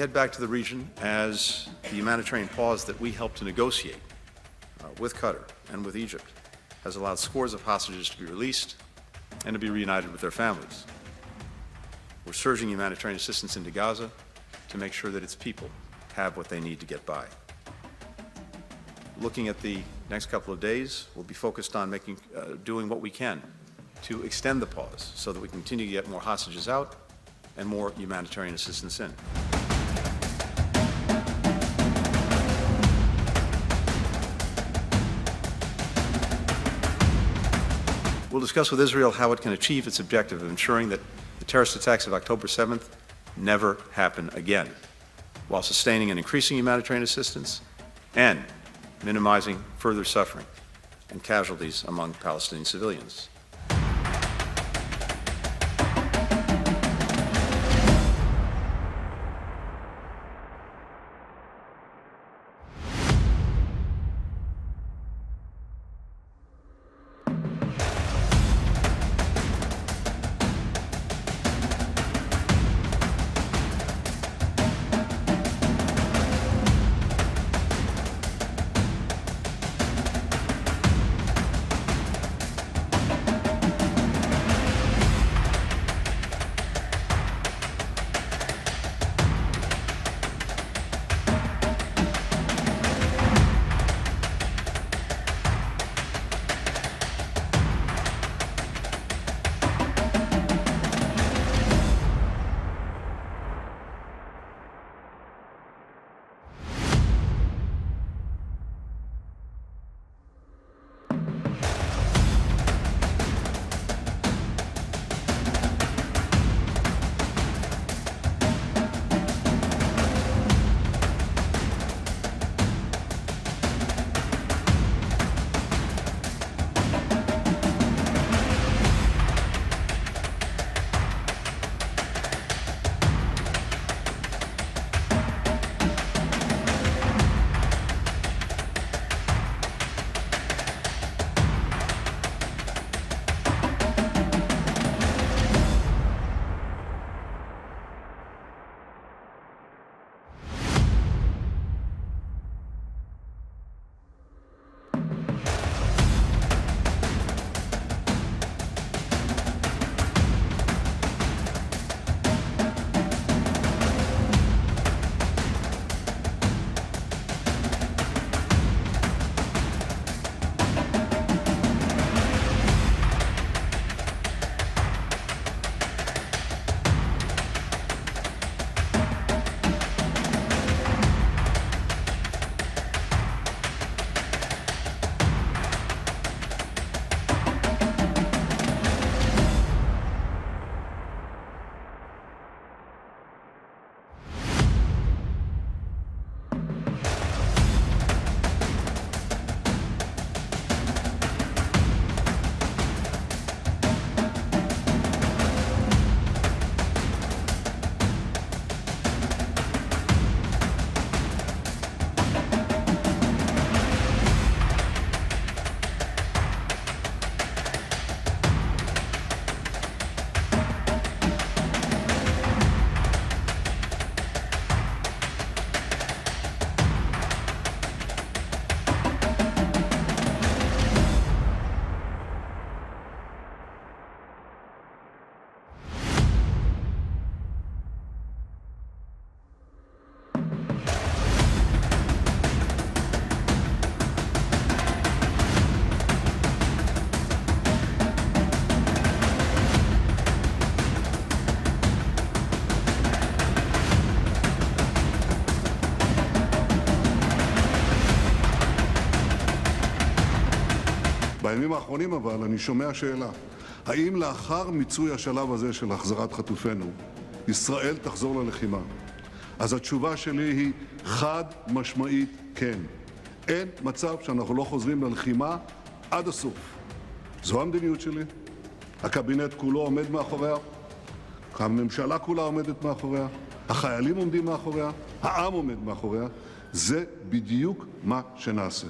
head back to the region as the humanitarian pause that we helped to negotiate with Qatar and with Egypt has allowed scores of hostages to be released and to be reunited with their families. We're surging humanitarian assistance into Gaza to make sure that its people have what they need to get by. Looking at the next couple of days, we'll be focused on doing what we can to extend the pause so that we continue to get more hostages out and more humanitarian assistance in. We'll discuss with Israel how it can achieve its objective of ensuring that the terrorist attacks of October 7th never happen again, while sustaining and increasing humanitarian assistance and minimizing further suffering and casualties among Palestinian civilians. בימים האחרונים אבל אני שומע שאלה, האם לאחר מיצוי השלב הזה של החזרת חטופינו, ישראל תחזור ללחימה? אז התשובה שלי היא חד משמעית כן. אין מצב שאנחנו לא חוזרים ללחימה עד הסוף. זו המדיניות שלי, הקבינט כולו עומד מאחוריה, הממשלה כולה עומדת מאחוריה, החיילים עומדים מאחוריה, העם עומד מאחוריה, זה בדיוק מה שנעשה.